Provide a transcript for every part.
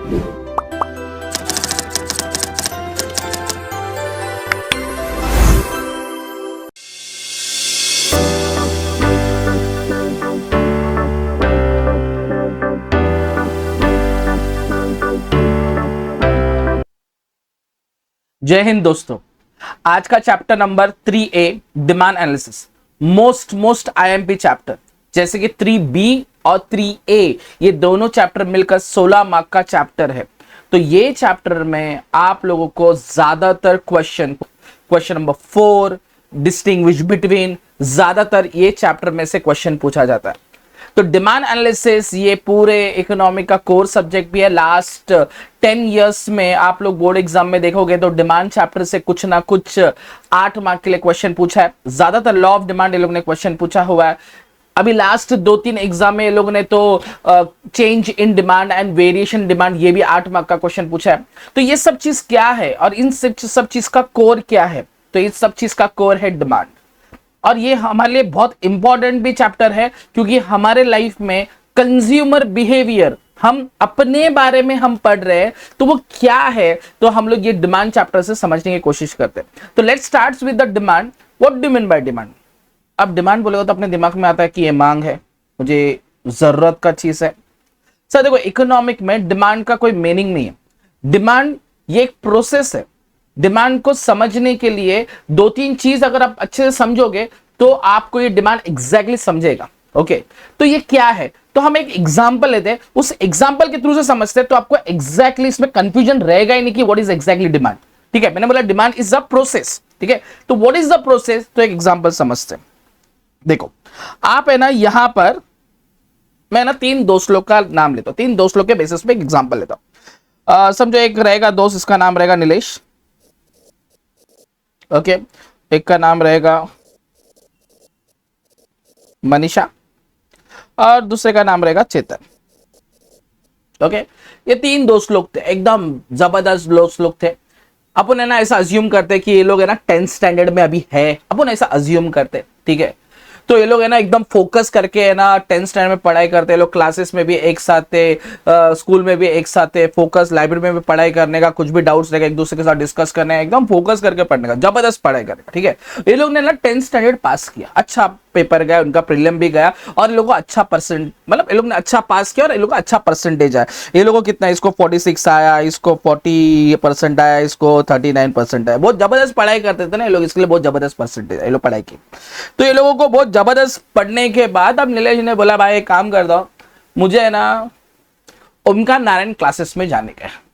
जय हिंद दोस्तों। आज का chapter number 3A demand analysis, most IMP chapter. जैसे कि 3B और 3A ये दोनों चैप्टर मिलकर 16 मार्क का चैप्टर है। तो ये चैप्टर में आप लोगों को ज्यादातर क्वेश्चन नंबर 4 डिस्टिंग्विश बिटवीन, ज्यादातर ये चैप्टर में से क्वेश्चन पूछा जाता है। तो डिमांड एनालिसिस ये पूरे इकोनॉमिक का कोर सब्जेक्ट भी है। लास्ट 10 इयर्स में आप लोग बोर्ड एग्जाम में देखोगे तो डिमांड चैप्टर से कुछ ना कुछ 8 मार्क के लिए क्वेश्चन पूछा है। ज्यादातर लॉ ऑफ डिमांड ये लोग ने क्वेश्चन पूछा हुआ है। अभी लास्ट 2-3 एग्जाम में ये लोग ने तो change in demand and variation demand ये भी 8 मार्क का क्वेश्चन पूछा है। तो ये सब चीज क्या है और इन सब चीज का कोर क्या है? तो इस सब चीज का कोर है डिमांड। और ये हमारे लिए बहुत इंपॉर्टेंट भी चैप्टर है, क्योंकि हमारे लाइफ में कंज्यूमर बिहेवियर, हम अपने बारे में हम पढ़ रहे हैं तो वो क्या है, तो हम लोग ये डिमांड चैप्टर से समझने की कोशिश करते हैं। तो let's start with the demand. What do you mean by demand? अब डिमांड बोलेगा तो अपने दिमाग में आता है कि ये मांग है, मुझे जरूरत का चीज है। सर देखो, इकोनॉमिक में डिमांड का कोई मीनिंग नहीं है। डिमांड ये एक प्रोसेस है। डिमांड को समझने के लिए 2-3 चीज अगर आप अच्छे से समझोगे तो आपको ये डिमांड एग्जैक्टली समझेगा। ओके, तो ये क्या है? तो हम एक एग्जांपल लेते हैं, उस एग्जांपल के थ्रू से समझते हैं तो आपको एग्जैक्टली इसमें कंफ्यूजन रहेगा ही नहीं कि व्हाट इज एग्जैक्टली डिमांड। ठीक है, मैंने बोला डिमांड इज अ प्रोसेस। ठीक है, तो व्हाट इज द प्रोसेस? तो एक एग्जांपल समझते हैं। देखो, आप है ना, यहां पर मैं ना 3 दोस्त लोग का नाम लेता हूं। 3 दोस्त लोग के बेसिस पे एक एग्जांपल लेता हूं। समझो एक रहेगा दोस्त, इसका नाम रहेगा नीलेश। ओके, एक का नाम रहेगा मनीषा और दूसरे का नाम रहेगा चेतन। ओके, ये 3 दोस्त लोग थे, एकदम जबरदस्त दोस्त लोग थे। अपन है ना ऐसा अज्यूम करते कि ये लोग है ना 10th स्टैंडर्ड में अभी है, अपन ऐसा अज्यूम करते। ठीक है, तो ये लोग है ना एकदम फोकस करके है ना 10th स्टैंडर्ड में पढ़ाई करते हैं। लोग क्लासेस में भी एक साथ थे, स्कूल में भी एक साथ थे, फोकस लाइब्रेरी में भी पढ़ाई करने का, कुछ भी डाउट्स रहेगा एक दूसरे के साथ डिस्कस करने का, एकदम फोकस करके पढ़ने का, जबरदस्त पढ़ाई करने का। ठीक है, ये लोग ने ना 10th स्टैंडर्ड पास किया, अच्छा पेपर गया, उनका प्रीलिम भी गया और ये लोग को अच्छा परसेंट, मतलब ये लोग ने अच्छा पास किया और ये लोग का अच्छा परसेंटेज आया। ये लोगों को कितना, इसको 46 आया, इसको 40% आया, इसको 39% आया। बहुत जबरदस्त पढ़ाई करते थे ना ये लोग, इसके लिए बहुत जबरदस्त परसेंटेज ये लोग पढ़ाई की। तो ये लोगों को बहुत जबरदस्त पढ़ने के बाद अब नीलेश ने बोला, भाई एक काम कर दो, मुझे है ना ओमकार नारायण क्लासेस में जाने का है।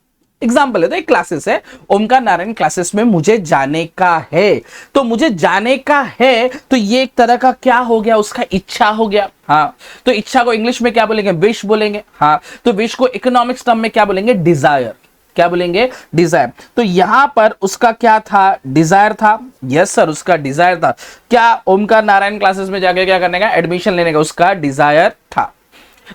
एग्जाम्पल है तो एक क्लासेस है, ओमकार नारायण क्लासेस में मुझे जाने का है। तो मुझे जाने का है तो ये एक तरह का क्या हो गया, उसका इच्छा हो गया। हाँ, तो इच्छा को इंग्लिश में क्या बोलेंगे? विश बोलेंगे। हाँ, तो विश को इकोनॉमिक्स टर्म में क्या बोलेंगे? डिजायर। क्या बोलेंगे? डिजायर। तो यहां पर उसका क्या था? डिजायर था। यस सर, उसका डिजायर था। क्या ओमकार नारायण क्लासेस में जाके क्या करने का? एडमिशन लेने का उसका डिजायर था।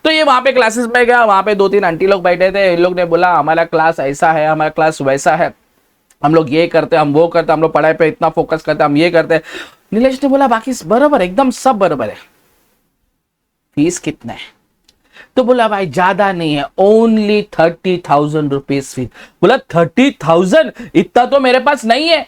तो ये वहां पे क्लासेस में गया, वहां पे 2-3 आंटी लोग बैठे थे। इन लोग ने बोला हमारा क्लास ऐसा है, हमारा क्लास वैसा है, हम लोग ये करते, हम वो करते, हम लोग पढ़ाई पे इतना फोकस करते, हम ये करते। नीलेश ने बोला बाकी बराबर, एकदम सब बराबर है, फीस कितना है? तो बोला भाई ज्यादा नहीं है, ओनली 30,000 रुपीज फीस। बोला 30,000? इतना तो मेरे पास नहीं है,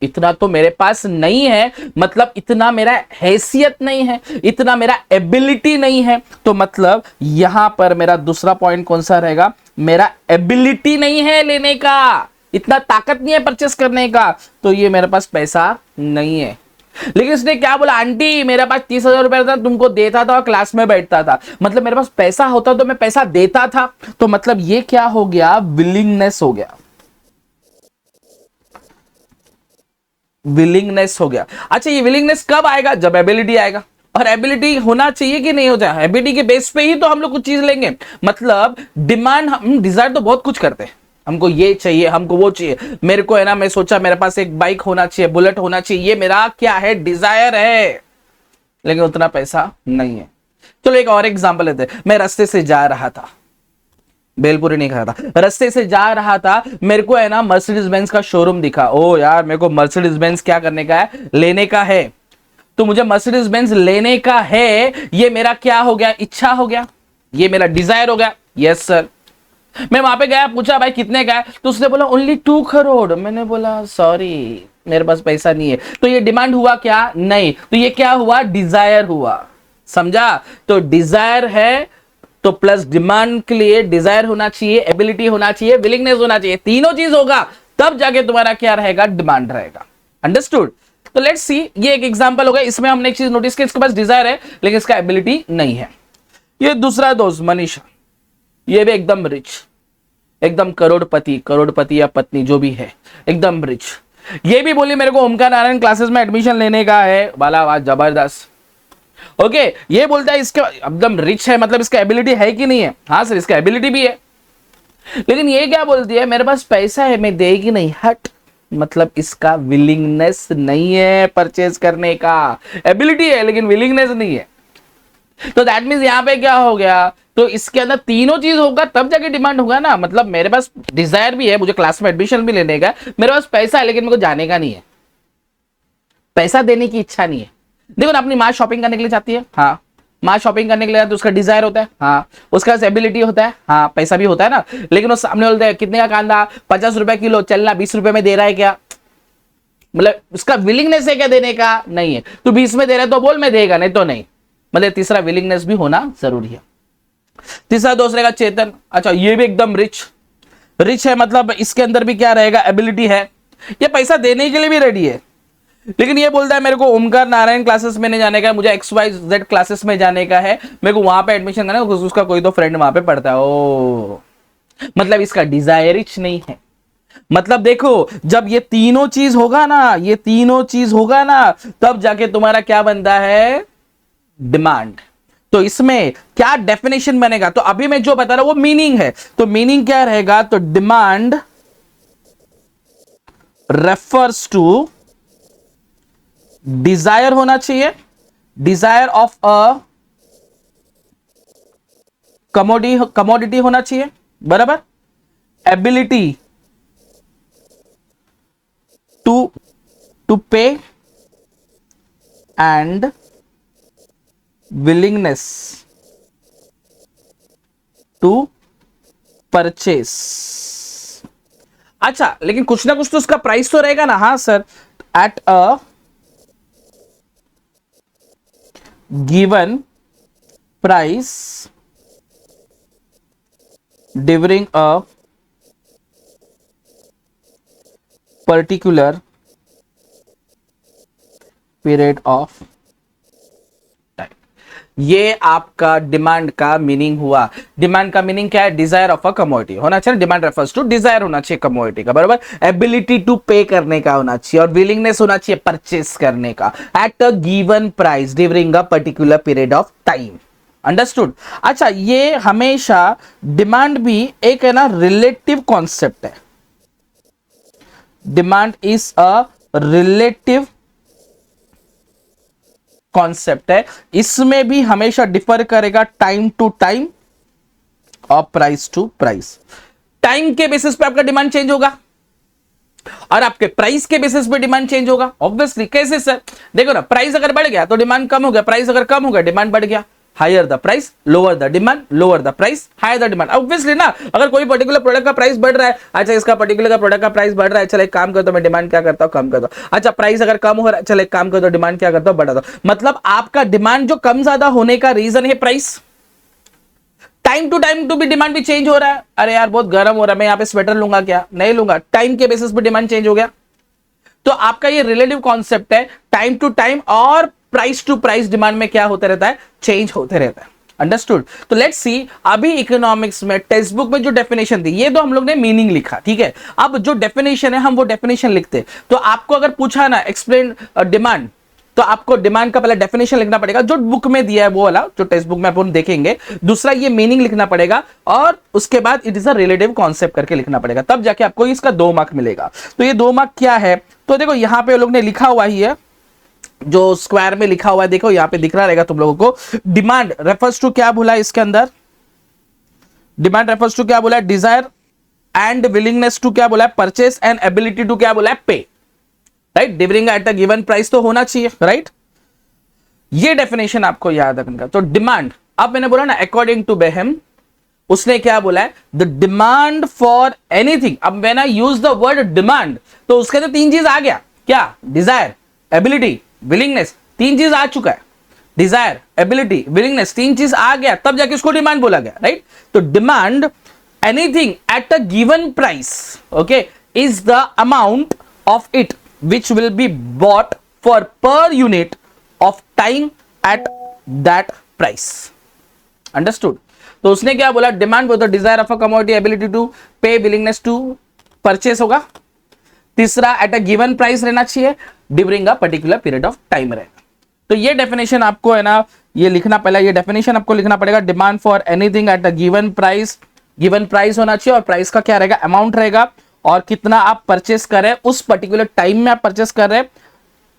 इतना तो मेरे पास नहीं है, मतलब इतना मेरा हैसियत नहीं है, इतना मेरा एबिलिटी नहीं है। तो मतलब यहां पर मेरा दूसरा पॉइंट कौन सा रहेगा? मेरा एबिलिटी नहीं है लेने का, इतना ताकत नहीं है परचेस करने का, तो ये मेरे पास पैसा नहीं है। लेकिन इसने क्या बोला? आंटी मेरे पास 30,000 रुपए था, तुमको देता था और क्लास में बैठता था, मतलब मेरे पास पैसा होता तो मैं पैसा देता था। तो मतलब ये क्या हो गया? विलिंगनेस हो गया, विलिंगनेस हो गया। अच्छा, ये विलिंगनेस कब आएगा? जब एबिलिटी आएगा। और एबिलिटी होना चाहिए कि नहीं होता है? एबिलिटी के बेस पे ही तो हम लोग कुछ चीज लेंगे। मतलब डिमांड, हम डिजायर तो बहुत कुछ करते हैं, हमको ये चाहिए, हमको वो चाहिए। मेरे को है ना, मैं सोचा मेरे पास एक बाइक होना चाहिए, बुलेट होना चाहिए, ये मेरा क्या है? डिजायर है, लेकिन उतना पैसा नहीं है। चलो एक और एग्जांपल लेते हैं। मैं रास्ते से जा रहा था, बेलपुरी नहीं खा था, रास्ते से जा रहा था, मेरे को है ना मर्सिडीज बेंज का शोरूम दिखा। ओ यार, मेरे को मर्सिडीज बेंज क्या करने का है? लेने का है। तो मुझे मर्सिडीज बेंज लेने का है, ये मेरा क्या हो गया? इच्छा हो गया, ये मेरा डिजायर हो गया। Yes sir. मैं वहां पे गया, पूछा भाई कितने का है, तो उसने बोला ओनली 2 करोड़। मैंने बोला सॉरी मेरे पास पैसा नहीं है। तो ये डिमांड हुआ क्या? नहीं। तो ये क्या हुआ? डिजायर हुआ। समझा? तो डिजायर है तो प्लस डिमांड के लिए डिजायर होना चाहिए, एबिलिटी होना चाहिए, विलिंगनेस होना चाहिए। तीनों चीज होगा तब जाके तुम्हारा क्या रहेगा? डिमांड रहेगा। अंडरस्टूड? तो लेट्स सी, ये एक एग्जांपल हो गया। इसमें हमने एक चीज नोटिस की, इसके पास डिजायर है लेकिन इसका एबिलिटी नहीं है। ये दूसरा दोस्त मनीषा, ये भी एकदम रिच, एकदम करोड़पति, करोड़पति या पत्नी जो भी है, एकदम रिच। ये भी बोली मेरे को ओमकार नारायण क्लासेस में एडमिशन लेने का है। बाला वाह जबरदस्त। ओके, ये बोलता है इसके एकदम रिच है, मतलब इसका एबिलिटी है कि नहीं है? हाँ सर इसका एबिलिटी भी है, लेकिन ये क्या बोलती है? मेरे पास पैसा है मैं देगी नहीं। हट, मतलब इसका विलिंगनेस नहीं है परचेज करने का। एबिलिटी है लेकिन विलिंगनेस नहीं है। तो दैट मींस यहां पे क्या हो गया? तो इसके अंदर तीनों चीज होगा तब जाके डिमांड होगा ना। मतलब मेरे पास डिजायर भी है, मुझे क्लास में एडमिशन भी लेने का, मेरे पास पैसा है लेकिन मेरे को जाने का नहीं है, पैसा देने की इच्छा नहीं है। देखो ना, अपनी माँ शॉपिंग करने के लिए जाती है, हाँ माँ शॉपिंग करने के लिए तो उसका डिजायर होता है, हाँ उसका एबिलिटी होता है, हाँ पैसा भी होता है ना। लेकिन वो सामने बोलते हैं कितने का कांदा? 50 रुपए किलो, चलना 20 रुपए में दे रहा है क्या? मतलब उसका विलिंगनेस है क्या देने का? नहीं है। तो 20 में दे रहा है तो बोल मैं देगा, नहीं तो नहीं। मतलब तीसरा विलिंगनेस भी होना जरूरी है। तीसरा दोस्त रहेगा चेतन। अच्छा, ये भी एकदम रिच, रिच है मतलब इसके अंदर भी क्या रहेगा? एबिलिटी है, ये पैसा देने के लिए भी रेडी है। लेकिन ये बोलता है मेरे को ओमकार नारायण क्लासेस में नहीं जाने का है, मुझे XYZ क्लासेस में जाने का है, मेरे को वहां पे एडमिशन करना है, उसका कोई तो फ्रेंड वहां पे पढ़ता है। ओ, मतलब इसका डिजायर रिच नहीं है। मतलब देखो, जब ये तीनों चीज होगा ना, ये तीनों चीज होगा ना, तब जाके तुम्हारा क्या बनता है? डिमांड। तो इसमें क्या डेफिनेशन बनेगा? तो अभी मैं जो बता रहा हूं वो मीनिंग है। तो मीनिंग क्या रहेगा? तो डिमांड रेफर्स टू डिजायर होना चाहिए, डिजायर ऑफ अ कमोडिटी होना चाहिए, बराबर। एबिलिटी टू पे एंड विलिंगनेस टू परचेस। अच्छा, लेकिन कुछ ना कुछ तो उसका प्राइस तो रहेगा ना? हाँ sir, eight a given price during a particular period of time. ये आपका डिमांड का मीनिंग हुआ। डिमांड का मीनिंग क्या है? डिजायर ऑफ अ कमोडिटी होना चाहिए। डिमांड रेफर्स टू डिजायर होना चाहिए कमोडिटी का, बराबर। एबिलिटी टू पे करने का होना चाहिए और विलिंगनेस होना चाहिए परचेस करने का eight a given price during a particular period of time. Understood? अच्छा, ये हमेशा डिमांड भी एक है ना रिलेटिव कॉन्सेप्ट है। Demand is a relative concept है। इसमें भी हमेशा डिफर करेगा टाइम टू टाइम और प्राइस टू प्राइस। टाइम के बेसिस पे आपका डिमांड चेंज होगा और आपके प्राइस के बेसिस पे डिमांड चेंज होगा। ऑब्वियसली। कैसे सर? देखो ना, प्राइस अगर बढ़ गया तो डिमांड कम हो गया, प्राइस अगर कम हो गया डिमांड बढ़ गया। Higher the price lower the demand, lower the price higher the demand. Obviously ना, अगर कोई पर्टिकुलर प्रोडक्ट का प्राइस बढ़ रहा है, अच्छा इसका पर्टिकुलर का प्रोडक्ट का प्राइस बढ़ रहा है, चलो एक काम करता हूं मैं डिमांड क्या करता हूं? कम करता हूं। अच्छा, प्राइस अगर कम हो रहा है, चलो एक काम करता हूं डिमांड क्या करता हूं? बढ़ाता हूं। मतलब आपका डिमांड जो कम ज्यादा होने का रीजन है price. Time to time to भी डिमांड भी चेंज हो रहा है। अरे यार बहुत गर्म हो रहा है, मैं यहाँ पे स्वेटर लूंगा क्या? नहीं लूंगा। टाइम के बेसिस पे डिमांड चेंज हो गया। तो आपका ये रिलेटिव कॉन्सेप्ट है। टाइम टू टाइम और प्राइस टू प्राइस डिमांड में क्या होता रहता है? चेंज होते रहता है। अंडरस्टूड? तो लेट्स सी, अभी इकोनॉमिक्स में टेक्स्ट बुक में जो डेफिनेशन थी, ये तो हम लोग ने मीनिंग लिखा, ठीक है। अब जो डेफिनेशन है हम वो डेफिनेशन लिखते हैं। तो आपको अगर पूछा ना एक्सप्लेन डिमांड, तो आपको डिमांड का पहले डेफिनेशन लिखना पड़ेगा जो बुक में दिया है वो वाला, जो टेक्स्ट बुक में अपन देखेंगे। दूसरा ये मीनिंग लिखना पड़ेगा और उसके बाद it is a relative concept करके लिखना पड़ेगा, तब जाके आपको इसका 2 मार्क मिलेगा। तो ये 2 मार्क क्या है? तो देखो यहां पे लोग ने लिखा हुआ ही है, जो स्क्वायर में लिखा हुआ है, देखो यहां पे दिख रहा रहेगा तुम लोगों को। डिमांड रेफर्स टू क्या बोला है इसके अंदर? डिमांड रेफर्स टू क्या बोला है? डिजायर एंड विलिंगनेस टू क्या बोला है? परचेस एंड एबिलिटी टू क्या बोला है? पे। Right? During eight a given price तो होना चाहिए, राइट? ये डेफिनेशन आपको याद रखना। तो डिमांड, अब मैंने बोला ना अकॉर्डिंग टू बेहम, उसने क्या बोला है, द डिमांड फॉर एनीथिंग। अब when I use the word demand तो उसके अंदर तीन चीज आ गया, क्या, डिजायर, एबिलिटी, विलिंगनेस, तीन चीज आ चुका है, डिजायर, एबिलिटी, विलिंगनेस, तीन चीज आ गया, तब जाके उसको डिमांड बोला गया, राइट। तो demand anything at a given price, okay, is the amount of it which will be bought for per unit of time at that price. Understood. तो उसने क्या बोला, demand for the desire of a commodity, ability to pay, willingness to purchase होगा। तीसरा at a given price रहना चाहिए, during a particular period of time रहेगा। तो ये डेफिनेशन आपको है ना, ये लिखना पहला, ये डेफिनेशन आपको लिखना पड़ेगा, demand for anything at a given price, given price होना चाहिए और प्राइस का क्या रहेगा, अमाउंट रहेगा, और कितना आप परचेस कर रहे हैं उस पर्टिकुलर टाइम में आप परचेस कर रहे हैं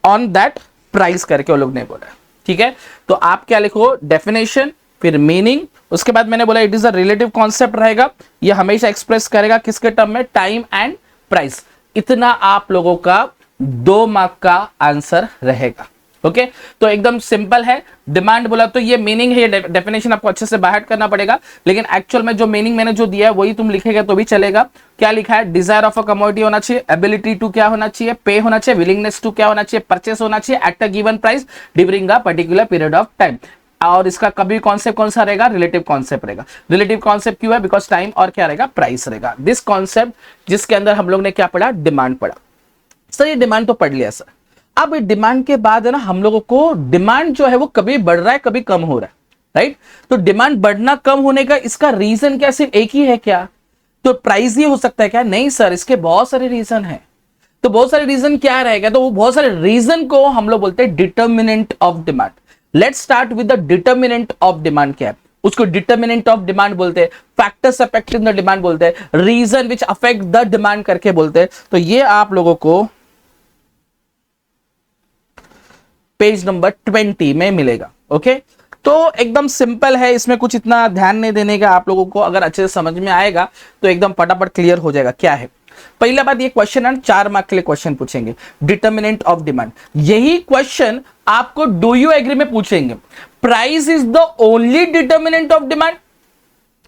ऑन दैट प्राइस करके वो लोग ने बोला, ठीक है। तो आप क्या लिखो, डेफिनेशन, फिर मीनिंग, उसके बाद मैंने बोला it is a relative concept रहेगा, ये हमेशा एक्सप्रेस करेगा किसके टर्म में, टाइम एंड प्राइस। इतना आप लोगों का 2 मार्क का आंसर रहेगा, ओके। तो एकदम सिंपल है, डिमांड बोला तो ये मीनिंग है, ये डेफिनेशन आपको अच्छे से बाहर करना पड़ेगा, लेकिन एक्चुअल में जो मीनिंग मैंने जो दिया है वही तुम लिखेगा तो भी चलेगा। क्या लिखा है, डिजायर ऑफ अ कमोडिटी होना चाहिए, एबिलिटी टू क्या होना चाहिए, पे होना चाहिए, विलिंगनेस टू क्या होना चाहिए, परचेस होना चाहिए eight a given price during a particular period of time. और इसका कभी कॉन्सेप्ट कौन सा रहेगा, रिलेटिव कॉन्सेप्ट रहेगा। रिलेटिव कॉन्सेप्ट क्यों है, बिकॉज टाइम और क्या रहेगा, प्राइस रहेगा। दिस कॉन्सेप्ट जिसके अंदर हम लोग ने क्या पढ़ा, डिमांड पढ़ा। सर ये डिमांड तो पढ़ लिया सर, अब डिमांड के बाद है ना हम लोगों को डिमांड जो है वो कभी बढ़ रहा है कभी कम हो रहा है, राइट। तो डिमांड बढ़ना कम होने का इसका रीजन क्या सिर्फ एक ही है क्या, तो प्राइस ही हो सकता है क्या, नहीं सर, इसके बहुत सारे रीजन है। तो बहुत सारे रीजन क्या रहेगा, तो वो बहुत सारे रीजन को हम लोग बोलते हैं determinant of demand. Let's start with the determinant of demand. क्या है, उसको डिटर्मिनेंट ऑफ डिमांड बोलते हैं, फैक्टर्स अफेक्टिंग द डिमांड बोलते हैं, reason which affect the demand करके बोलते हैं। तो ये आप लोगों को पेज नंबर 20 में मिलेगा, ओके। तो एकदम सिंपल है, इसमें कुछ इतना ध्यान नहीं देने का, आप लोगों को अगर अच्छे से समझ में आएगा तो एकदम फटाफट क्लियर हो जाएगा। क्या है, पहला बात, ये क्वेश्चन है 4 मार्क के लिए क्वेश्चन पूछेंगे, डिटर्मिनेंट ऑफ डिमांड। यही क्वेश्चन आपको डू यू एग्री में पूछेंगे, price is the only determinant of demand,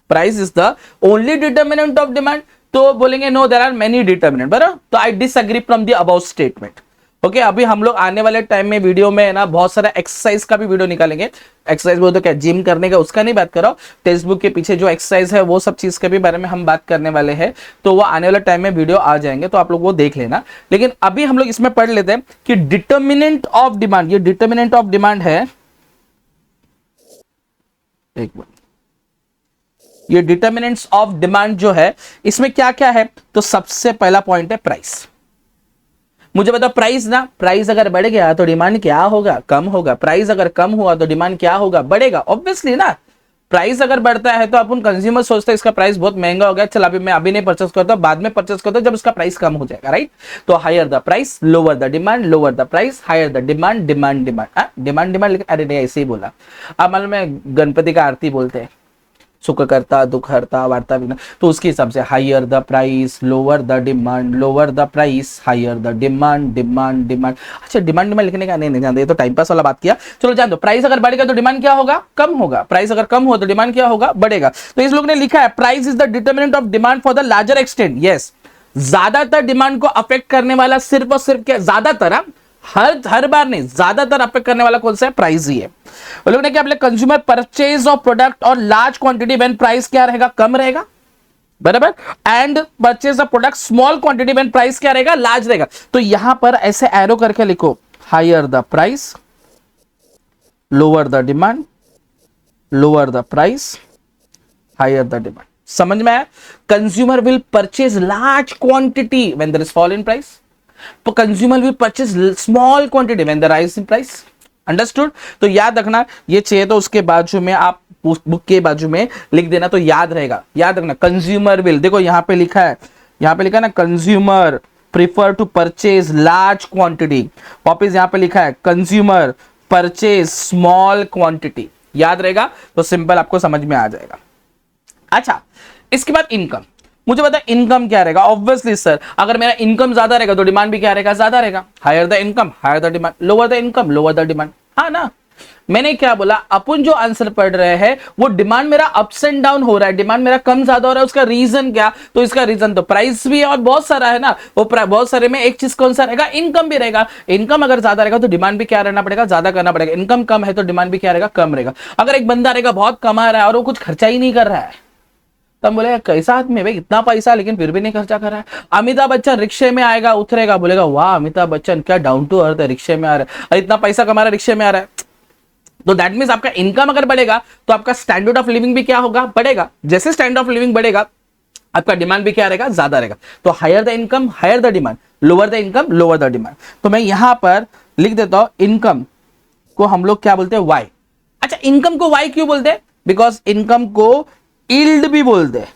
price is the only determinant of demand. तो बोलेंगे no there are many determinant, बराबर। तो I disagree from the about statement, okay. अभी हम लोग आने वाले टाइम में वीडियो में ना बहुत सारा एक्सरसाइज का भी वीडियो निकालेंगे। एक्सरसाइज बोलते क्या, जिम करने का, उसका नहीं बात कर रहा हूं, टेक्स्ट बुक के पीछे जो एक्सरसाइज है वो सब चीज के भी बारे में हम बात करने वाले हैं। तो वो आने वाले टाइम में वीडियो आ जाएंगे, तो आप लोग वो देख लेना। लेकिन अभी हम लोग इसमें पढ़ लेते हैं कि डिटर्मिनेंट ऑफ डिमांड, ये डिटर्मिनेंट ऑफ डिमांड है, एक मिनट, ये डिटर्मिनेंट्स ऑफ डिमांड जो है इसमें क्या क्या है। तो सबसे पहला पॉइंट है प्राइस। मुझे बताओ, प्राइस ना, प्राइस अगर बढ़ गया तो डिमांड क्या होगा, कम होगा। प्राइस अगर कम हुआ तो डिमांड क्या होगा, बढ़ेगा, ऑब्वियसली ना। प्राइस अगर बढ़ता है तो अपन कंज्यूमर सोचते हैं इसका प्राइस बहुत महंगा हो गया, चल अभी मैं अभी नहीं परचेस करता, बाद में परचेस करता जब उसका प्राइस कम हो जाएगा, राइट। तो higher the price, lower the demand, lower the price, higher the demand, demand demand demand demand. लेकिन अरे नहीं, ऐसे ही बोला। अब मान लो मैं गणपति का आरती बोलते हैं, सुख करता दुख हरता वार्ता विघ्न, तो उसके हिसाब से higher the price, lower the demand, lower the price, higher the demand, demand demand. अच्छा, डिमांड डिमांड लिखने का नहीं जानते, ये तो टाइम पास वाला बात किया। चलो जान दो, प्राइस अगर बढ़ेगा तो डिमांड क्या होगा, कम होगा। प्राइस अगर कम हो तो डिमांड क्या होगा, बढ़ेगा। तो इस लोग ने लिखा है price is the determinant of demand for the larger extent. Yes, ज्यादातर डिमांड को अफेक्ट करने वाला सिर्फ और सिर्फ क्या, ज्यादातर, हर बार नहीं, ज्यादातर अफेक्ट करने वाला कौन सा है, प्राइस ही है। वो लोग ने क्या, कंज्यूमर परचेज ऑफ प्रोडक्ट और लार्ज क्वांटिटी व्हेन प्राइस क्या रहेगा, कम रहेगा, बराबर। And purchase of product small quantity when price क्या रहेगा, लार्ज रहेगा। तो यहां पर ऐसे एरो करके लिखो, higher the price, lower the demand, lower the price, higher the demand. समझ में आया। Consumer will purchase large quantity when there is fall in price, तो consumer will purchase small quantity when there rise in price. Understood. तो याद रखना, ये चाहिए तो उसके बाजू में आप बुक के बाजू में लिख देना, तो याद रहेगा। याद रखना, कंज्यूमर विल, देखो यहां पे लिखा है, यहां पे लिखा है ना, consumer prefer to purchase large quantity. वापिस यहां पे लिखा है कंज्यूमर परचेज स्मॉल क्वांटिटी। याद रहेगा तो सिंपल आपको समझ में आ जाएगा। अच्छा, इसके बाद इनकम। मुझे पता है इनकम क्या रहेगा, ऑब्वियसली सर अगर मेरा इनकम ज्यादा रहेगा तो डिमांड भी क्या रहेगा, ज्यादा रहेगा। Higher the income, higher the demand, lower the income, lower the demand. हाँ ना, मैंने क्या बोला, अपन जो आंसर पढ़ रहे हैं वो डिमांड मेरा अप्स एंड डाउन हो रहा है, डिमांड मेरा कम ज्यादा हो रहा है, उसका रीजन क्या, तो इसका रीजन तो प्राइस भी है और बहुत सारा है ना, वो बहुत सारे में एक चीज कौन सा रहेगा, इनकम भी रहेगा। इनकम अगर ज्यादा रहेगा तो डिमांड भी क्या रहना पड़ेगा, ज्यादा करना पड़ेगा। इनकम कम है तो डिमांड भी क्या रहेगा, कम रहेगा। अगर एक बंदा रहेगा बहुत कमा रहा है और वो कुछ खर्चा ही नहीं कर रहा है, तब बोलेगा कैसा आदमी है भाई, इतना पैसा लेकिन फिर भी नहीं खर्चा कर रहा है। अमिताभ बच्चन रिक्शे में आएगा, उतरेगा, बोलेगा वाह अमिताभ बच्चन क्या डाउन टू अर्थ है, रिक्शे में आ रहा है, इतना पैसा कमा रहा है, रिक्शे में आ रहा है। तो दैट मींस आपका इनकम अगर बढ़ेगा तो आपका स्टैंडर्ड ऑफ लिविंग भी क्या होगा, बढ़ेगा। जैसे स्टैंडर्ड ऑफ लिविंग बढ़ेगा आपका डिमांड भी क्या रहेगा, ज्यादा रहेगा। तो higher the income higher the demand, lower the income lower the demand. तो मैं यहां पर लिख देता हूं इनकम को हम लोग क्या बोलते हैं, वाई। अच्छा, इनकम को वाई क्यों बोलते हैं, बिकॉज इनकम को यील्ड भी बोलते हैं।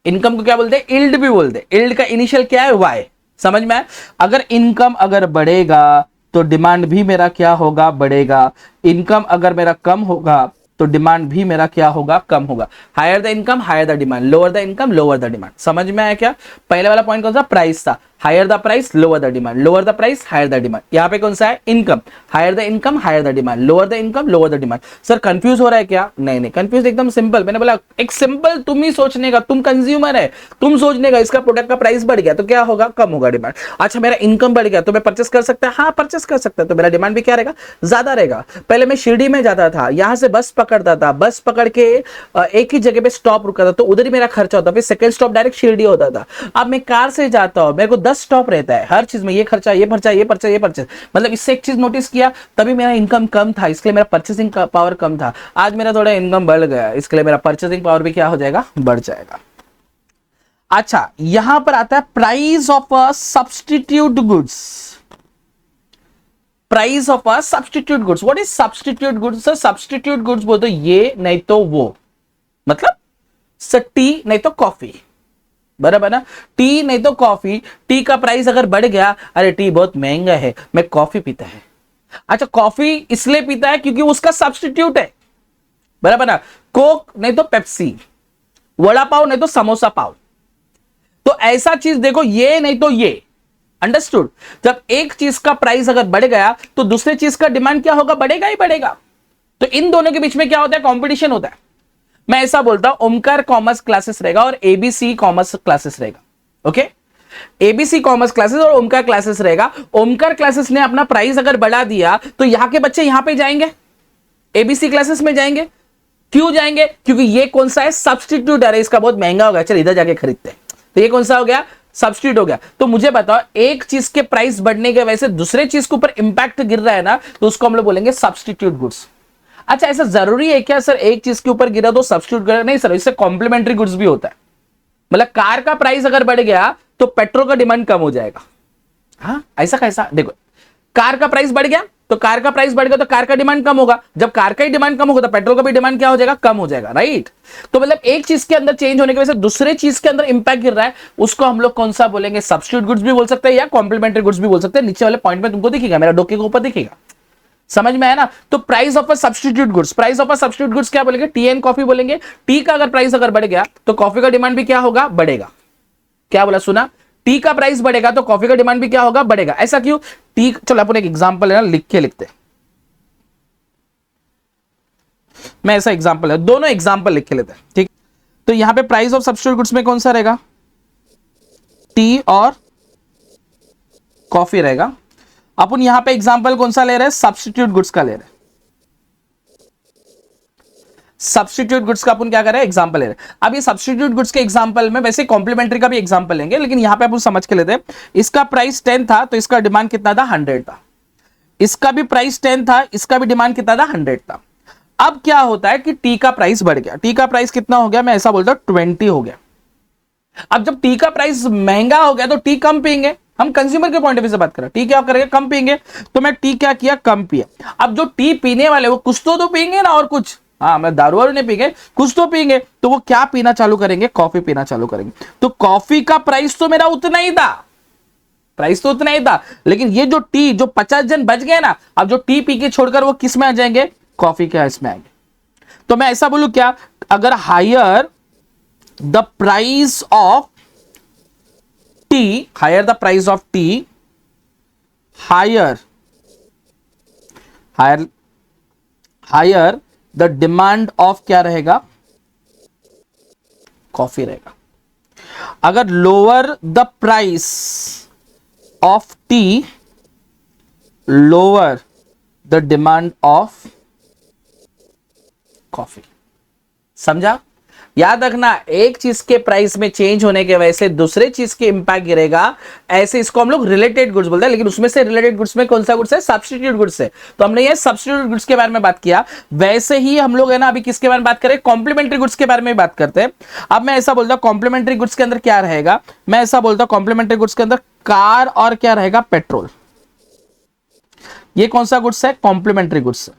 इनकम को क्या बोलते हैं, यील्ड भी बोलते हैं। यील्ड का इनिशियल क्या है, वाई। समझ में आया? अगर इनकम अगर बढ़ेगा तो डिमांड भी मेरा क्या होगा, बढ़ेगा। इनकम अगर मेरा कम होगा तो डिमांड भी मेरा क्या होगा, कम होगा। Higher the income higher the demand, lower the income lower the demand. समझ में आया क्या? पहले वाला पॉइंट कौन सा, प्राइस था। Higher the price lower the demand, lower the price higher the demand. यहां पे कौन सा है, income. Higher the income higher the demand, lower the income lower the demand. Sir confuse हो रहा है क्या? नहीं नहीं, कंफ्यूज एकदम सिंपल। मैंने बोला एक सिंपल, तुम ही सोचने का, तुम कंज्यूमर है, तुम सोचने का इसका प्रोडक्ट का प्राइस बढ़ गया तो क्या होगा, कम होगा डिमांड। अच्छा मेरा इनकम बढ़ गया तो मैं परचेस कर सकता है, हाँ परचेस कर सकता है, तो मेरा डिमांड भी क्या रहेगा, ज्यादा रहेगा। पहले मैं शिरडी में जाता था, यहां से बस पकड़ता था, बस पकड़ के एक ही जगह पे स्टॉप रुका था तो उधर ही मेरा खर्चा होता, फिर सेकंड स्टॉप डायरेक्ट शिरडी होता था। अब मैं कार से जाता हूं, मेरे को 10 स्टॉप रहता है, हर चीज में ये खर्चा ये खर्चा ये खर्चा ये परचेस। मतलब इससे एक चीज नोटिस किया, तभी मेरा इनकम कम था इसलिए मेरा परचेसिंग पावर कम था। आज मेरा थोड़ा इनकम बढ़ गया इसलिए मेरा परचेसिंग पावर भी क्या हो जाएगा, बढ़ जाएगा। अच्छा यहां पर आता है price of a substitute goods. Price of a substitute goods. What is substitute goods? Sir substitute goods बोलते ये नहीं तो वो, मतलब टी नहीं तो कॉफी, बराबर ना। टी नहीं तो कॉफी, टी का प्राइस अगर बढ़ गया, अरे टी बहुत महंगा है मैं कॉफी पीता है। अच्छा कॉफी इसलिए पीता है क्योंकि उसका सब्स्टिट्यूट है, बराबर ना। कोक नहीं तो पेप्सी, वड़ा पाव नहीं तो समोसा पाव। तो ऐसा चीज देखो, ये नहीं तो ये, अंडरस्टूड। जब एक चीज का प्राइस अगर बढ़ गया तो दूसरे चीज का डिमांड क्या होगा, बढ़ेगा ही बढ़ेगा। तो इन दोनों के बीच में क्या होता है, कंपटीशन होता है। मैं ऐसा बोलता हूं ओमकार कॉमर्स क्लासेस रहेगा और एबीसी कॉमर्स क्लासेस रहेगा, ओके। एबीसी कॉमर्स क्लासेस और ओमकार क्लासेस रहेगा। ओमकार क्लासेस ने अपना प्राइस अगर बढ़ा दिया तो यहां के बच्चे यहां पे जाएंगे, एबीसी क्लासेस में जाएंगे। क्यों जाएंगे, क्योंकि ये कौन सा है, सब्स्टिट्यूट है, इसका बहुत महंगा होगा, चल इधर जाके खरीदते हैं। तो ये कौन सा हो गया, सब्स्टिट्यूट हो गया। तो मुझे बताओ एक चीज के प्राइस बढ़ने के वजह से दूसरे चीज के ऊपर इंपैक्ट गिर रहा है ना, तो उसको हम लोग बोलेंगे सब्स्टिट्यूट गुड्स। अच्छा ऐसा जरूरी है क्या सर एक चीज के ऊपर गिरा तो सब्स्टिट्यूट गिरा? नहीं सर, इससे कॉम्प्लीमेंट्री गुड्स भी होता है। मतलब कार का प्राइस अगर बढ़ गया तो पेट्रोल का डिमांड कम हो जाएगा। हाँ ऐसा कैसा, देखो कार का प्राइस बढ़ गया तो कार का प्राइस बढ़ गया तो कार का डिमांड कम होगा। जब कार का ही डिमांड कम होगा तो पेट्रोल का भी डिमांड क्या हो जाएगा, कम हो जाएगा, राइट। तो मतलब एक चीज के अंदर चेंज होने की वजह से दूसरे चीज के अंदर इंपैक्ट गिर रहा है, उसको हम लोग कौन सा बोलेंगे, सब्स्टिट्यूट गुड्स भी बोल सकते हैं या कॉम्प्लीमेंट्री गुड्स भी बोल सकते हैं। नीचे वाले पॉइंट में तुमको दिखेगा, मेरा डोके के ऊपर दिखेगा, समझ में आया ना। तो price of a substitute goods, price of a substitute goods क्या बोलेंगे, टी एंड कॉफी बोलेंगे। टी का अगर प्राइस अगर बढ़ गया तो कॉफी का डिमांड भी क्या होगा, बढ़ेगा। क्या बोला, सुना? टी का प्राइस बढ़ेगा तो कॉफी का डिमांड भी क्या होगा, बढ़ेगा। ऐसा क्यों? टी, चलो अपन एक एग्जांपल है ना लिख के लिखते हैं। मैं ऐसा एग्जांपल है, दोनों एग्जांपल लिख के लेते हैं, ठीक। तो यहां पे प्राइस ऑफ सब्स्टिट्यूट गुड्स में कौन सा रहेगा, टी और कॉफी रहेगा। अपन यहां पे एग्जांपल कौन सा ले रहे हैं, सब्स्टिट्यूट गुड्स का ले रहे हैं। सब्स्टिट्यूट गुड्स का अपन क्या कर रहे हैं, एग्जांपल ले रहे हैं। अब ये सब्स्टिट्यूट गुड्स के एग्जांपल में वैसे कॉम्प्लीमेंट्री का भी एग्जांपल लेंगे, लेकिन यहां पे अपन समझ के लेते हैं। इसका प्राइस 10 था तो इसका डिमांड कितना था, 100 था। इसका भी प्राइस 10 था, इसका भी डिमांड कितना था, 100 था। अब क्या होता है कि टी का प्राइस बढ़ गया। टी का प्राइस कितना हो गया, मैं ऐसा बोलता हूं 20 हो गया। अब जब टी का प्राइस महंगा हो गया तो टी कम पिएंगे, हम कंज्यूमर के पॉइंट ऑफ व्यू से बात कर रहे हैं। टी क्या करेंगे, कम पिएंगे। तो मैं टी क्या किया, कम पिया। अब जो टी पीने वाले वो कुछ तो पिएंगे ना, और कुछ, हाँ मैं दारू वारू नहीं पीएंगे, कुछ तो पिएंगे। तो वो क्या पीना चालू करेंगे, कॉफी पीना चालू करेंगे। तो कॉफी का प्राइस तो मेरा उतना ही था, प्राइस तो उतना ही था, लेकिन ये जो टी, जो 50 जन बच गए ना, अब जो टी पी के छोड़कर वो किस में आ जाएंगे, कॉफी के इसमें आएंगे। तो मैं ऐसा बोलूं क्या, अगर higher the price of tea, higher the price of tea, higher higher higher the demand of क्या रहेगा, कॉफी रहेगा। अगर lower the price of tea, lower the demand of coffee. समझा? याद रखना, एक चीज के प्राइस में चेंज होने के वजह से दूसरे चीज के इंपैक्ट गिरेगा, ऐसे इसको हम लोग रिलेटेड गुड्स बोलते हैं। लेकिन उसमें से रिलेटेड गुड्स में कौन सा गुड्स है, सब्स्टिट्यूट गुड्स है। तो हमने ये सब्स्टिट्यूट गुड्स के बारे में बात किया। वैसे ही हम लोग है ना अभी किसके बारे में बात करें, कॉम्प्लीमेंट्री गुड्स के बारे में बात करते हैं। अब मैं ऐसा बोलता हूं कॉम्प्लीमेंट्री गुड्स के अंदर क्या रहेगा, मैं ऐसा बोलता हूं कॉम्प्लीमेंट्री गुड्स के अंदर कार और क्या रहेगा, पेट्रोल। ये कौन सा गुड्स है, कॉम्प्लीमेंट्री गुड्स।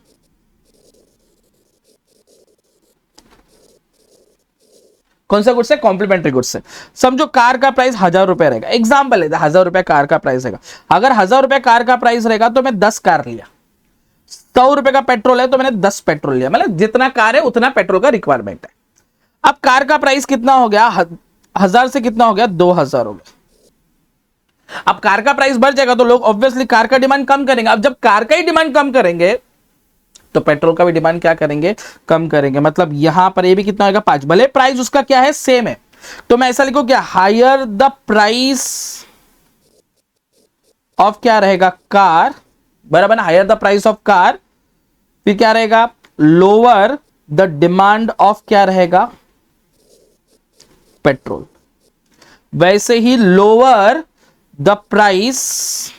कौन सा गुड्स है, कॉम्प्लीमेंट्री गुड्स है। समझो कार का प्राइस 1000 रुपए रहेगा, एग्जाम्पल है 1000 रुपए कार का प्राइस रहेगा। अगर 1000 रुपए कार का प्राइस रहेगा तो मैं 10 कार लिया। 100 रुपए का पेट्रोल है तो मैंने 10 पेट्रोल लिया, मतलब जितना कार है उतना पेट्रोल का रिक्वायरमेंट है। अब कार का प्राइस कितना हो गया, 1000 से कितना हो गया, 2000 हो गया। अब कार का प्राइस बढ़ जाएगा तो लोग ऑब्वियसली कार का डिमांड कम करेंगे। अब जब कार का ही डिमांड कम करेंगे तो पेट्रोल का भी डिमांड क्या करेंगे, कम करेंगे। मतलब यहां पर ये भी कितना होगा, 5। भले प्राइस उसका क्या है, सेम है। तो मैं ऐसा लिखूं क्या, हायर द प्राइस ऑफ क्या रहेगा, कार, बराबर ना, higher the price of car. फिर क्या रहेगा, लोअर द डिमांड ऑफ क्या रहेगा, पेट्रोल। वैसे ही lower the price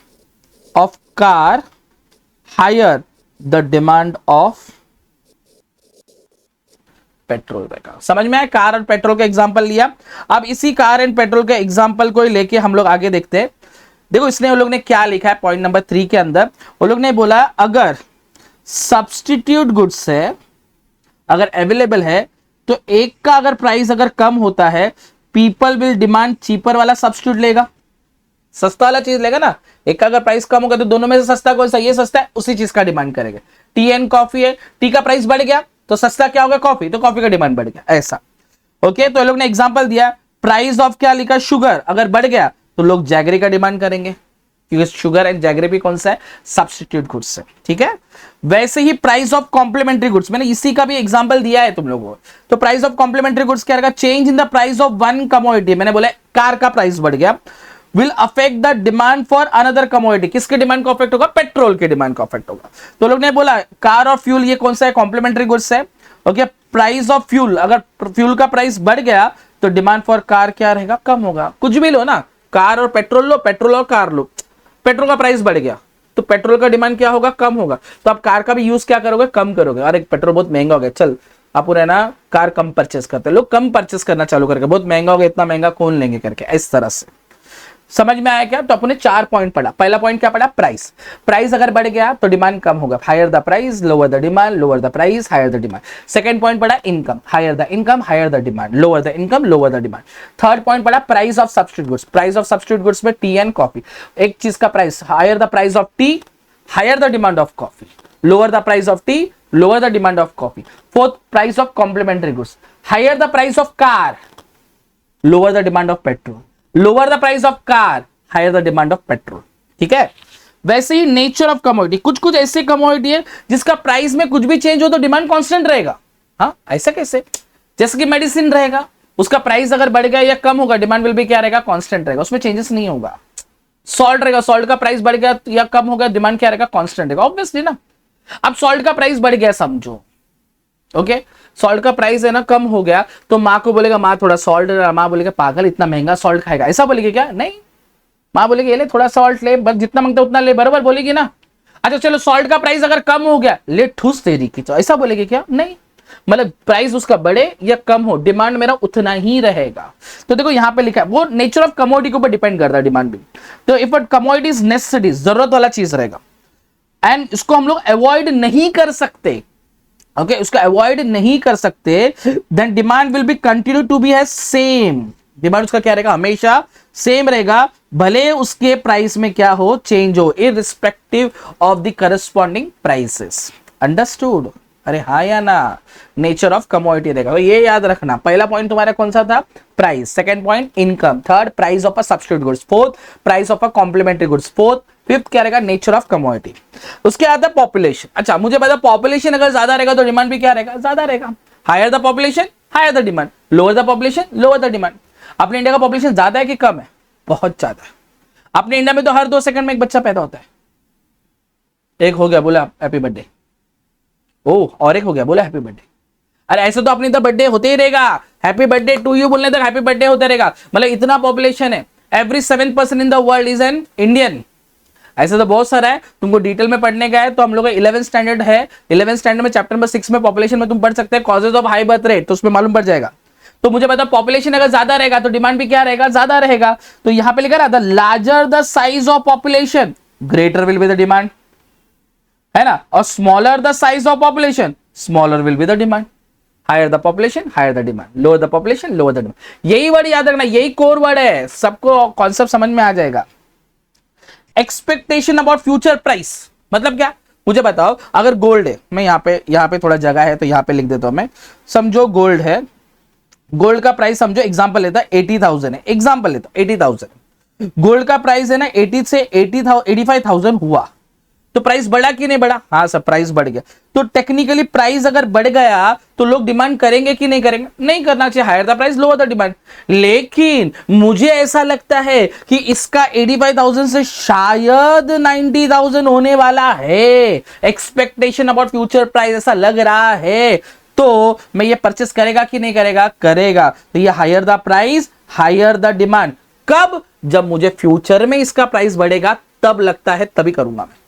of car, higher the demand of petrol रहेगा। समझ में आया? कार और पेट्रोल का एग्जांपल लिया। अब इसी कार एंड पेट्रोल के एग्जांपल को लेके हम लोग आगे देखते हैं। देखो इसने वो लोग ने क्या लिखा है पॉइंट नंबर 3 के अंदर। वो लोग ने बोला अगर सब्स्टिट्यूट गुड्स है, अगर अवेलेबल है, तो एक का अगर प्राइस अगर कम होता है, पीपल विल डिमांड चीपर वाला सब्स्टिट्यूट लेगा, सस्ता वाला चीज लेगा ना। एक का अगर प्राइस कम होगा तो दोनों में से सस्ता कौन सा, ये सस्ता है, उसी चीज का डिमांड करेंगे। टी एंड कॉफी है, टी का प्राइस बढ़ गया तो सस्ता क्या होगा, कॉफी, तो कॉफी का डिमांड बढ़ गया, ऐसा। ओके, तो लोग ने एग्जांपल दिया, प्राइस ऑफ क्या लिखा, शुगर, अगर बढ़ गया तो लोग जैगरी का डिमांड करेंगे, क्योंकि शुगर एंड जैगरी भी कौन सा है, सब्स्टिट्यूट गुड्स है। ठीक है, वैसे ही प्राइस ऑफ कॉम्प्लीमेंट्री गुड्स, मैंने इसी का भी एग्जांपल दिया है तुम लोगों को। तो प्राइस ऑफ कॉम्प्लीमेंट्री गुड्स क्या रहेगा, change in the price of one commodity. मैंने बोला कार का प्राइस बढ़ गया, will affect the demand for another commodity। किसके डिमांड को अफेक्ट होगा, पेट्रोल के डिमांड को अफेक्ट होगा। तो लोग ने बोला कार और फ्यूल ये कौन सा है, कॉम्प्लीमेंट्री गुड्स है। ओके, प्राइस ऑफ फ्यूल, अगर फ्यूल का प्राइस बढ़ गया तो डिमांड फॉर कार क्या रहेगा, कम होगा। कुछ भी लो ना, कार और पेट्रोल लो, पेट्रोल और कार लो, पेट्रोल का प्राइस बढ़ गया तो पेट्रोल का डिमांड क्या होगा, कम होगा। तो आप कार का भी यूज क्या करोगे, कम करोगे। अरे पेट्रोल बहुत महंगा हो गया, चल आप है ना कार कम परचेस करते, लोग कम परचेस करना चालू करके, बहुत महंगा हो गया, इतना महंगा कौन लेंगे करके, इस तरह से। समझ में आया क्या? तो अपने 4 पॉइंट पढ़ा। पहला पॉइंट क्या पढ़ा, प्राइस। प्राइस अगर बढ़ गया तो डिमांड कम होगा, higher the price, lower the demand, lower the price, higher the demand. Second point पढ़ा income, higher the income, higher the demand, lower the income, lower the demand. Third point पढ़ा price of substitute goods. Price of substitute goods में tea and coffee, एक चीज का price, higher the price of tea, higher the demand of coffee, lower the price of tea, lower the demand of coffee. Fourth, price of complementary goods, higher the price of car, lower the demand of petrol, lower the price of car, higher the demand of petrol. ठीक है, वैसे ही nature of commodity, कुछ कुछ ऐसे commodity है जिसका price में कुछ भी चेंज हो तो डिमांड कांस्टेंट रहेगा। हाँ, ऐसा कैसे? जैसे कि मेडिसिन रहेगा, उसका प्राइस अगर बढ़ गया या कम होगा, डिमांड विल भी क्या रहेगा, कांस्टेंट रहेगा, उसमें चेंजेस नहीं होगा। सॉल्ट रहेगा, सॉल्ट का प्राइस बढ़ गया या कम हो गया, डिमांड क्या रहेगा, कांस्टेंट रहेगा, ऑब्वियसली ना। अब सॉल्ट का प्राइस बढ़ गया समझो, ओके, सॉल्ट का प्राइस है ना कम हो गया, तो माँ को बोलेगा माँ थोड़ा सॉल्ट, माँ बोलेगा पागल इतना महंगा सॉल्ट खाएगा, ऐसा बोलेगी क्या? नहीं, माँ बोलेगी ये ले थोड़ा सॉल्ट ले, बस जितना मांगता उतना ले, बराबर बोलेगी ना। अच्छा चलो सॉल्ट का प्राइस अगर कम हो गया, ले ठूस तेरी की, तो ऐसा बोलेगी क्या? नहीं, मतलब प्राइस उसका बढ़े या कम हो, डिमांड मेरा उतना ही रहेगा। तो देखो यहां पे लिखा है, वो नेचर ऑफ कमोडिटी के ऊपर डिपेंड करता है डिमांड भी। तो इफ कमोडिटी इज नेसेसिटी, जरूरत वाला चीज रहेगा, एंड इसको हम लोग अवॉइड नहीं कर सकते, ओके, उसको अवॉइड नहीं कर सकते, then demand will be continue to be है सेम। डिमांड उसका क्या रहेगा, हमेशा सेम रहेगा, भले उसके प्राइस में क्या हो, चेंज हो, irrespective of the corresponding prices. Understood? अरे हाँ या ना? नेचर ऑफ कमोडिटी रहेगा, ये याद रखना। पहला पॉइंट तुम्हारा कौन सा था, price. Second point income. Third, price of a substitute goods. Fourth, price of a complementary goods. Fourth, fifth क्या रहेगा, नेचर ऑफ कमोडिटी। उसके आता है पॉपुलेशन। अच्छा मुझे पता पॉपुलेशन अगर ज्यादा रहेगा तो डिमांड भी क्या रहेगा, ज्यादा रहेगा। Higher the population higher the demand, lower the population lower the demand. अपने इंडिया का पॉपुलेशन ज्यादा है कि कम है, बहुत ज्यादा है। अपने इंडिया में तो हर 2 सेकंड में एक बच्चा पैदा होता है। एक हो गया बोला हैप्पी बर्थडे, ओ और एक हो गया बोला हैप्पी बर्थडे। अरे ऐसे तो अपनी तो बर्थडे होते ही रहेगा, हैप्पी बर्थडे टू यू बोलने तक हैप्पी बर्थडे होता रहेगा। मतलब इतना पॉपुलेशन है, every 7% in the world is an Indian. ऐसे तो बहुत सारा है, तुमको डिटेल में पढ़ने का है तो हम लोग का 11th स्टैंडर्ड है, 11th स्टैंडर्ड में चैप्टर नंबर 6 में पॉपुलेशन में तुम पढ़ सकते हैं causes of high birth rate, तो उसमें मालूम पड़ जाएगा। तो मुझे पता पॉपुलेशन अगर ज्यादा रहेगा तो डिमांड भी क्या रहेगा, ज्यादा रहेगा। तो यहां पे लिखा रहा था larger the size of population greater will be the demand, है ना, और smaller the size of population smaller will be the demand. Higher the population higher the demand, lower the population lower the demand. यही word याद रखना, यही core word है, सबको concept समझ में आ जाएगा। एक्सपेक्टेशन अबाउट फ्यूचर प्राइस मतलब क्या, मुझे बताओ। अगर गोल्ड है, मैं यहां पे थोड़ा जगह है तो यहां पे लिख देता हूं मैं। समझो गोल्ड है, गोल्ड का प्राइस समझो एग्जांपल लेता 80,000 है, एग्जांपल लेता 80,000 गोल्ड का प्राइस है ना, 80 से 85,000 हुआ तो प्राइस बढ़ा कि नहीं बढ़ा, हाँ सर प्राइस बढ़ गया। तो टेक्निकली प्राइस अगर बढ़ गया तो लोग डिमांड करेंगे कि नहीं करेंगे, नहीं करना चाहिए, higher the price lower the demand. लेकिन मुझे ऐसा लगता है कि इसका 85,000 से शायद 90,000 होने वाला है, एक्सपेक्टेशन अबाउट फ्यूचर प्राइस ऐसा लग रहा है, तो मैं ये परचेस करेगा कि नहीं करेगा, करेगा। तो ये higher the price higher the demand. कब, जब मुझे फ्यूचर में इसका प्राइस बढ़ेगा तब लगता है तभी करूंगा मैं।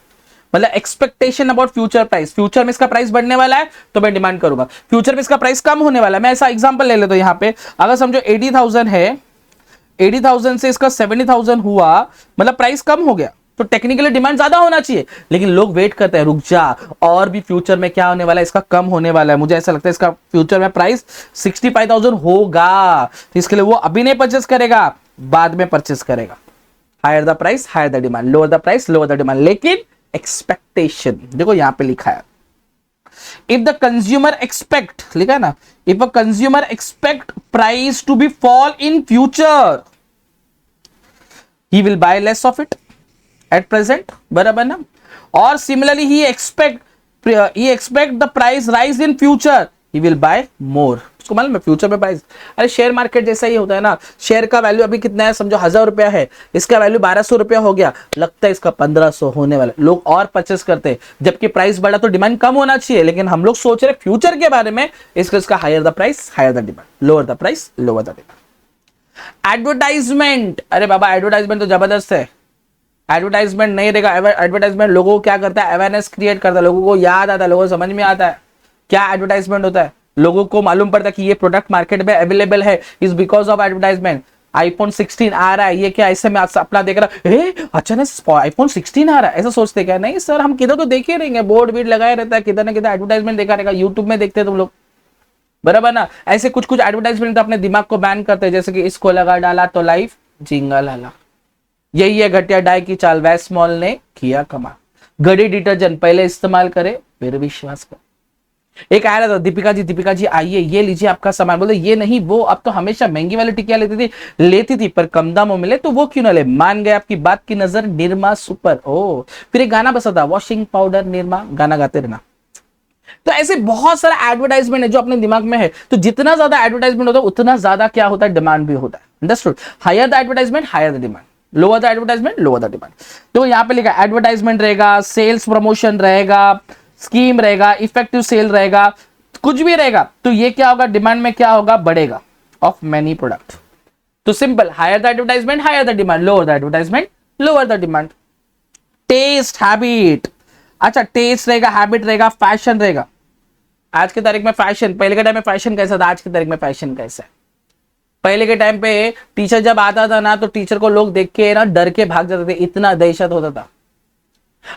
मतलब expectation about future price, future में इसका प्राइस बढ़ने वाला है तो मैं डिमांड करूंगा, फ्यूचर में इसका प्राइस कम होने वाला है। मैं ऐसा एग्जांपल ले लेता हूं, यहां पे अगर समझो 80,000 है, 80,000 से इसका 70,000 हुआ, मतलब प्राइस कम हो गया, तो टेक्निकली डिमांड ज्यादा होना चाहिए। लेकिन लोग वेट करते हैं, रुक जा और भी फ्यूचर में क्या होने वाला है, इसका कम होने वाला है, मुझे ऐसा लगता है इसका फ्यूचर में प्राइस 65,000 होगा, तो इसके लिए वो अभी नहीं परचेस करेगा, बाद में परचेस करेगा। Higher the price higher the demand, lower the price lower the demand. लेकिन एक्सपेक्टेशन देखो यहां पे लिखा है, इफ द कंज्यूमर एक्सपेक्ट, लिखा है ना, if a consumer expect price to be fall in future he will buy less of it at present, बराबर ना। और similarly he expect the price rise in future he will buy more. उसको मालूम है future में price, अरे share market जैसा ही होता है ना, शेयर का वैल्यू अभी कितना है, समझो 1,000 रुपया है, इसका वैल्यू 1,200 रुपया हो गया, लगता है इसका 1,500 होने वाला, लोग और परचेस करते हैं, जबकि प्राइस बढ़ा तो डिमांड कम होना चाहिए, लेकिन हम लोग सोच रहे फ्यूचर के बारे में, इसका higher the price higher the demand, lower the price lower the demand. Advertisement, अरे बाबा एडवर्टाइजमेंट तो जबरदस्त है। एडवर्टाइजमेंट नहीं रहेगा, एडवर्टाइजमेंट लोगों को क्या करता है, अवेयरनेस क्रिएट करता है, लोगों को याद आता है, लोगों को समझ में आता है क्या एडवर्टाइजमेंट होता है, लोगों को मालूम पड़ता है कि ये प्रोडक्ट मार्केट में अवेलेबल है, is because of advertisement. IPhone 16 आ रहा है, ये क्या ऐसे में अपना देख रहा है, अचानक आईफोन 16 आ रहा है, ऐसा सोचते क्या, नहीं सर हम किधर तो देखे रहेंगे, बोर्ड बीड लगाए रहता है, किधर ना किधर एडवर्टाइजमेंट देखा रहेगा, यूट्यूब में देखते हैं तुम लोग, बराबर ना। ऐसे कुछ कुछ एडवर्टाइजमेंट अपने दिमाग को बैन करते हैं, जैसे कि इसको लगा डाला तो लाइफ जिंगल हला, यही है घटिया डाई की चाल, वेस्ट मॉल ने किया कमाल। घड़ी डिटर्जेंट पहले इस्तेमाल करे फिर विश्वास कर। एक आया था, दीपिका जी आइए ये लीजिए आपका सामान, बोले ये नहीं वो, अब तो हमेशा महंगी वाली टिकिया लेती थी पर कम दामों में ले, तो वो क्यों ना ले, मान गए आपकी बात की नजर निरमा सुपर। ओ फिर एक गाना बसा था, वॉशिंग पाउडर निरमा, गाना गाते रहना। तो ऐसे बहुत सारा एडवर्टाइजमेंट है जो अपने दिमाग में है, तो जितना ज्यादा एडवर्टाइजमेंट होता है उतना ज्यादा क्या होता है, डिमांड भी होता है। Understood, higher the advertisement higher the demand, lower the advertisement lower the demand. तो यहां पे लिखा एडवर्टाइजमेंट रहेगा, सेल्स प्रमोशन रहेगा, स्कीम रहेगा, इफेक्टिव सेल रहेगा, कुछ भी रहेगा, तो ये क्या होगा, डिमांड में क्या होगा, बढ़ेगा ऑफ मेनी प्रोडक्ट। तो simple, higher the advertisement higher the demand, lower the advertisement lower the demand. Taste habit, अच्छा टेस्ट रहेगा, हैबिट रहेगा, फैशन रहेगा। आज की तारीख में फैशन, पहले के टाइम में फैशन कैसा था, आज की तारीख में फैशन कैसा है। पहले के टाइम पे टीचर जब आता था ना, तो टीचर को लोग देख के ना डर के भाग जाते थे, इतना दहशत होता था।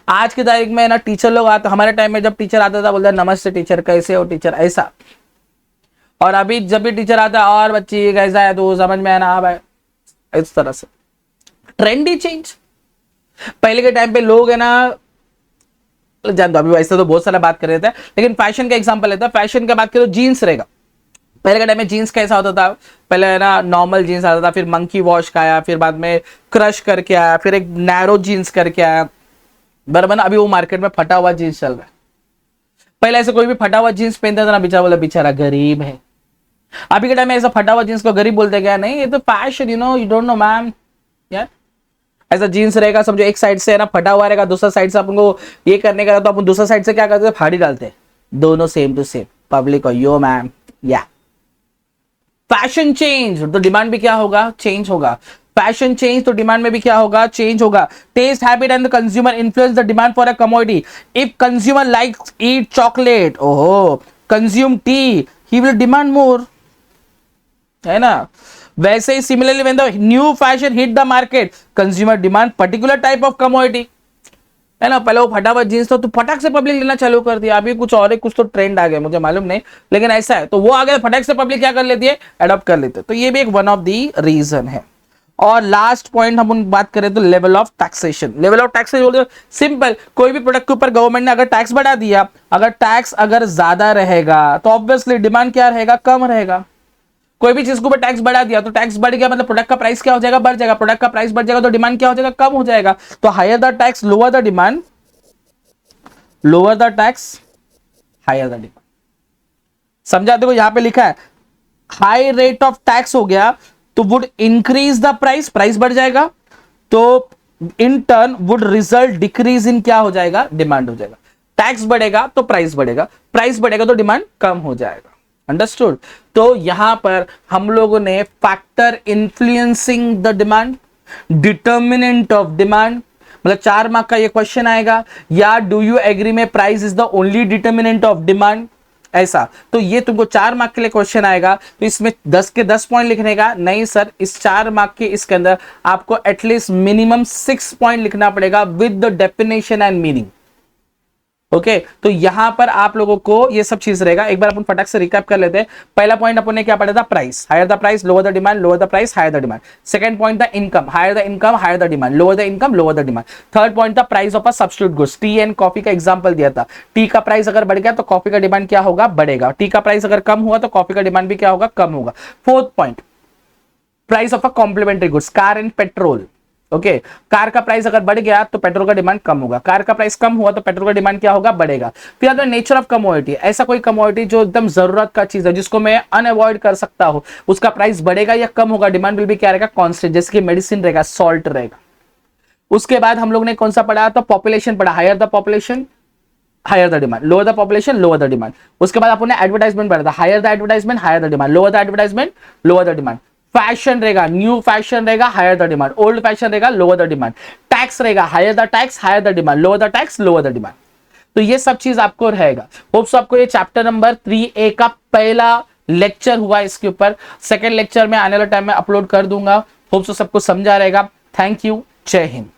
आज की तारीख में ना टीचर लोग आते, हमारे टाइम में जब टीचर आता था बोलता नमस्ते टीचर, कैसे हो टीचर, ऐसा। और अभी जब भी टीचर आता है, और बच्ची कैसा है तो समझ में आना, भाई इस तरह से ट्रेंड ही चेंज। पहले के टाइम पे लोग है ना, जान दो अभी वैसे तो बहुत सारा बात कर रहे थे, लेकिन फैशन का एग्जांपल लेता है। फैशन का बात करो, जीन्स रहेगा। पहले के टाइम में जीन्स कैसा होता था, पहले है ना नॉर्मल जीन्स आता था, फिर मंकी वॉश का आया, फिर बाद में क्रश करके आया, फिर एक नैरो जीन्स करके आया, बराबर ना। अभी वो मार्केट में फटा हुआ जीन्स चल रहा है। पहले ऐसे कोई भी फटा हुआ जीन्स पहनता था ना, बेचारा बोला बेचारा गरीब है। अभी के टाइम में ऐसा फटा हुआ जीन्स को गरीब बोलते क्या? नहीं, ये तो fashion, you don't know ma'am यार। ऐसा जीन्स रहेगा समझो, एक साइड से है ना फटा हुआ रहेगा, दूसरा साइड से अपन को ये करने का, तो अपन दूसरा साइड से क्या करते हैं? फाड़ी डालते हैं। दोनों सेम टू सेम पब्लिक को, यो मैम या। फैशन चेंज तो डिमांड भी क्या होगा? चेंज होगा। फैशन चेंज तो डिमांड में भी क्या होगा? चेंज होगा। Taste habit and the consumer influence the demand for a commodity. If consumer likes eat chocolate, ओहो, consume tea, he will demand more, है ना। वैसे ही similarly when the new fashion hit the market, consumer demand particular type of commodity, है ना। पहले वो फटाफट जींस तो फटाक से पब्लिक लेना चालू कर दिया। अभी कुछ और है, कुछ तो ट्रेंड आ गया, मुझे मालूम नहीं, लेकिन ऐसा है। तो वो आ गया, फटाक से पब्लिक क्या कर लेती है? अडॉप्ट कर लेते हैं। तो ये भी एक वन ऑफ दी रीजन है। और लास्ट पॉइंट हम बात करें तो level of taxation. Level of taxation बोलते सिंपल, कोई भी प्रोडक्ट के ऊपर गवर्नमेंट ने अगर टैक्स बढ़ा दिया, अगर टैक्स अगर ज्यादा रहेगा तो ऑब्वियसली डिमांड क्या रहेगा? कम रहेगा। कोई भी चीज के ऊपर टैक्स बढ़ा दिया तो टैक्स बढ़ गया, मतलब प्रोडक्ट का प्राइस क्या हो जाएगा? बढ़ जाएगा। प्रोडक्ट का प्राइस बढ़ जाएगा तो डिमांड क्या हो जाएगा? कम हो जाएगा। तो higher the tax lower the demand, lower the tax higher the demand. समझा? देखो यहां पे लिखा है हाई रेट ऑफ टैक्स हो गया तो would increase the price, price बढ़ जाएगा, तो in turn would result decrease in क्या हो जाएगा? डिमांड हो जाएगा। टैक्स बढ़ेगा तो प्राइस बढ़ेगा, प्राइस बढ़ेगा तो डिमांड कम हो जाएगा। अंडरस्टूड? तो यहां पर हम लोगों ने factor influencing the demand, determinant of demand, मतलब 4 मार्क का ये क्वेश्चन आएगा, या डू यू एग्री में price is the only determinant of demand, ऐसा। तो ये तुमको 4 मार्क के लिए क्वेश्चन आएगा। तो इसमें 10 के 10 पॉइंट लिखने का नहीं सर, इस 4 मार्क के इसके अंदर आपको एटलीस्ट मिनिमम 6 पॉइंट लिखना पड़ेगा with the definition and meaning. Okay, तो यहां पर आप लोगों को ये सब चीज रहेगा। एक बार अपन फटाक से रिकैप कर लेते हैं। पहला पॉइंट अपन ने क्या पढ़ा था? Price, higher the price lower the demand, lower the price higher the demand. Second point था income, higher the income higher the demand, lower the income lower the demand. Third point था price of a substitute goods, tea and coffee का example दिया था। T का price अगर बढ़ गया तो कॉफी का डिमांड क्या होगा? बढ़ेगा। टी का प्राइस अगर कम हुआ तो कॉफी का डिमांड भी क्या होगा? कम होगा। Fourth point price of a complementary goods, car and petrol. Okay, car का प्राइस अगर बढ़ गया तो पेट्रोल का डिमांड कम होगा, कार का प्राइस कम हुआ तो पेट्रोल का डिमांड क्या होगा? बढ़ेगा। फिर आता है नेचर ऑफ कमोडिटी, ऐसा कोई कमोडिटी जो एकदम जरूरत का चीज है, जिसको मैं अनअवॉइड कर सकता हूं, उसका प्राइस बढ़ेगा या कम होगा? डिमांड विल भी क्या रहेगा? कांस्टेंट। जैसे कि मेडिसिन रहेगा, सॉल्ट रहेगा। उसके बाद हम लोग ने कौन सा पढ़ा? तो पॉपुलेशन पढ़ा, higher the population higher the demand, lower the population lower the demand. उसके बाद अपन ने एडवर्टाइजमेंट पढ़ा था, higher the advertisement higher the demand, lower the advertisement lower the demand. Fashion रहेगा, न्यू फैशन रहेगा, higher the demand. Old fashion रहेगा, lower the demand. Tax रहेगा, higher the tax higher the demand, lower the tax lower the demand. तो ये सब चीज आपको रहेगा। होप्स आपको ये चैप्टर नंबर 3A का पहला लेक्चर हुआ इसके ऊपर। सेकेंड लेक्चर में आने वाले टाइम में अपलोड कर दूंगा। होप्स सबको समझा रहेगा। थैंक यू, जय हिंद।